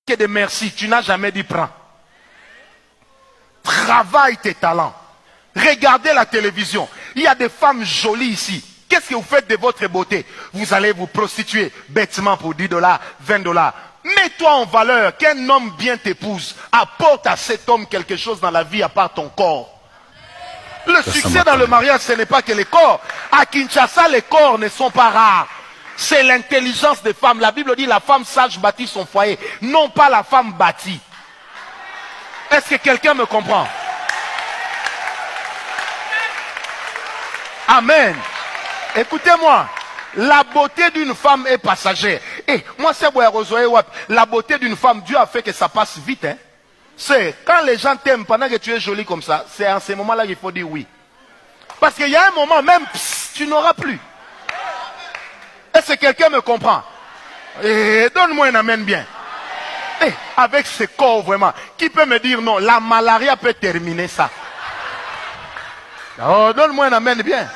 Que de merci, tu n'as jamais dit prends. Travaille tes talents. Regardez la télévision. Il y a des femmes jolies ici. Qu'est-ce que vous faites de votre beauté? Vous allez vous prostituer bêtement pour 10 $, 20 $. Mets-toi en valeur. Qu'un homme bien t'épouse. Apporte à cet homme quelque chose dans la vie à part ton corps. Le succès dans le mariage, ce n'est pas que les corps. À Kinshasa, les corps ne sont pas rares. C'est l'intelligence des femmes. La Bible dit la femme sage bâtit son foyer, non pas la femme bâtie. Est-ce que quelqu'un me comprend? Amen. Écoutez-moi, la beauté d'une femme est passagère. Et moi, c'est la beauté d'une femme, Dieu a fait que ça passe vite. Hein? C'est quand les gens t'aiment pendant que tu es jolie comme ça, c'est en ces moments-là qu'il faut dire oui. Parce qu'il y a un moment, même, tu n'auras plus. Est-ce que quelqu'un me comprend? Donne-moi un amen bien. Avec ce corps vraiment, qui peut me dire non, la malaria peut terminer ça. Oh, donne-moi un amen bien.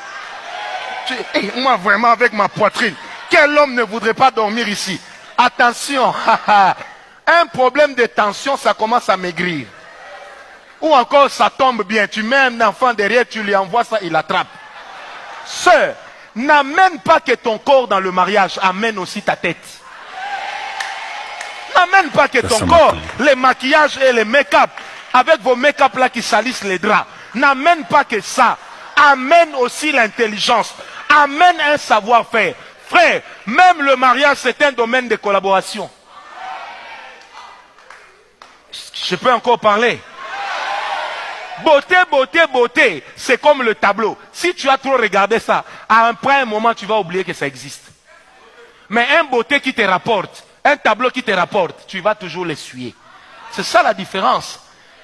Moi vraiment avec ma poitrine, quel homme ne voudrait pas dormir ici? Attention, un problème de tension, ça commence à maigrir. Ou encore ça tombe bien, tu mets un enfant derrière, tu lui envoies ça, il attrape. Sœur, n'amène pas que ton corps dans le mariage, amène aussi ta tête. N'amène pas que ton corps, les maquillages et les make-up, avec vos make-up là qui salissent les draps, n'amène pas que ça. Amène aussi l'intelligence. Amène un savoir-faire. Frère, même le mariage, c'est un domaine de collaboration. Je peux encore parler. Beauté, beauté, beauté, c'est comme le tableau. Si tu as trop regardé ça, après un moment, tu vas oublier que ça existe. Mais un beauté qui te rapporte, un tableau qui te rapporte, tu vas toujours l'essuyer. C'est ça la différence.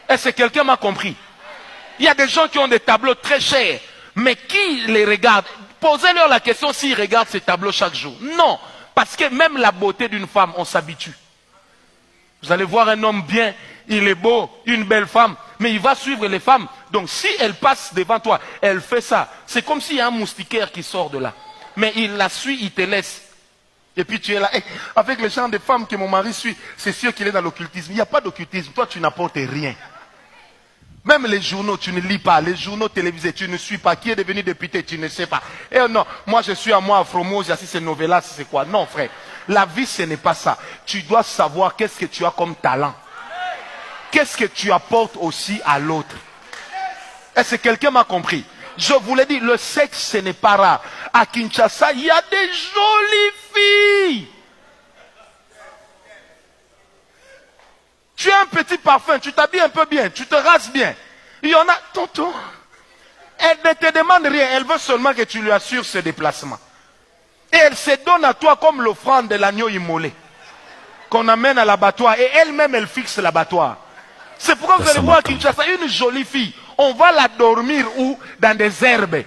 Est-ce que quelqu'un m'a compris? Il y a des gens qui ont des tableaux très chers, mais qui les regardent? Posez-leur la question s'ils regardent ces tableaux chaque jour. Non, parce que même la beauté d'une femme, on s'habitue. Vous allez voir un homme bien, il est beau, une belle femme, mais il va suivre les femmes. Donc si elle passe devant toi, elle fait ça. C'est comme s'il y a un moustiquaire qui sort de là. Mais il la suit, il te laisse. Et puis tu es là, avec le genre de femmes que mon mari suit, c'est sûr qu'il est dans l'occultisme. Il n'y a pas d'occultisme, toi tu n'apportes rien. Même les journaux, tu ne lis pas. Les journaux télévisés, tu ne suis pas. Qui est devenu député, tu ne sais pas. Et non, moi je suis à moi, Afromose, si c'est Novella, si c'est quoi. Non frère, la vie ce n'est pas ça. Tu dois savoir qu'est-ce que tu as comme talent. Qu'est-ce que tu apportes aussi à l'autre. Est-ce que quelqu'un m'a compris? Je vous l'ai dit, le sexe ce n'est pas rare. À Kinshasa, il y a des jolies filles. Tu as un petit parfum, tu t'habilles un peu bien, tu te rases bien. Il y en a, tonton. Elle ne te demande rien, elle veut seulement que tu lui assures ce déplacement. Et elle se donne à toi comme l'offrande de l'agneau immolé. Qu'on amène à l'abattoir. Et elle-même, elle fixe l'abattoir. C'est pourquoi vous allez voir Kinshasa, une jolie fille. On va la dormir où? Dans des herbes.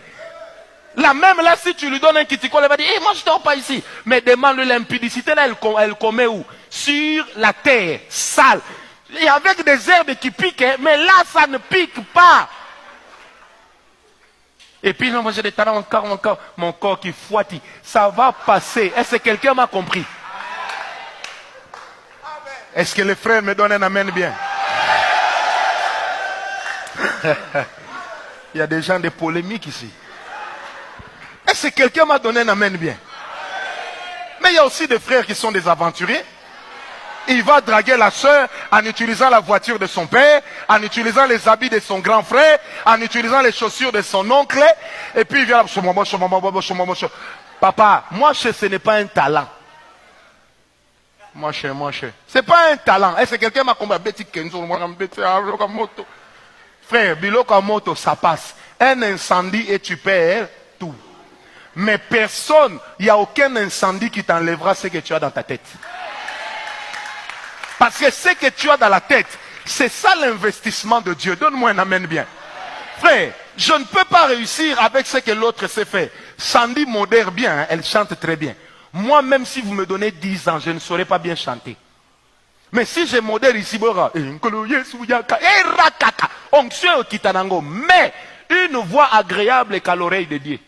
La même là, si tu lui donnes un kitikol, elle va dire, moi je ne dors pas ici. Mais demande-lui l'impudicité, là, elle commet où? Sur la terre, sale. Et avec des herbes qui piquent, mais là, ça ne pique pas. Et puis, non, moi j'ai des talents encore, mon corps qui fouette. Ça va passer. Est-ce que quelqu'un m'a compris? Est-ce que les frères me donnent un amen bien? Il y a des gens de polémique ici. Est-ce que quelqu'un m'a donné un amen bien? Mais il y a aussi des frères qui sont des aventuriers. Il va draguer la sœur en utilisant la voiture de son père, en utilisant les habits de son grand frère, en utilisant les chaussures de son oncle. Et puis il vient là. Papa, moi ce n'est pas un talent. Moi cher. C'est pas un talent. Est-ce que quelqu'un m'a compris? Frère, biloko moto, ça passe. Un incendie et tu perds tout. Mais personne, il n'y a aucun incendie qui t'enlèvera ce que tu as dans ta tête. Parce que ce que tu as dans la tête, c'est ça l'investissement de Dieu. Donne-moi un amen bien. Frère, je ne peux pas réussir avec ce que l'autre sait faire. Sandy modère bien, hein, elle chante très bien. Moi, même si vous me donnez 10 ans, je ne saurais pas bien chanter. Mais si je modère ici, mais une voix agréable qu'à l'oreille de Dieu.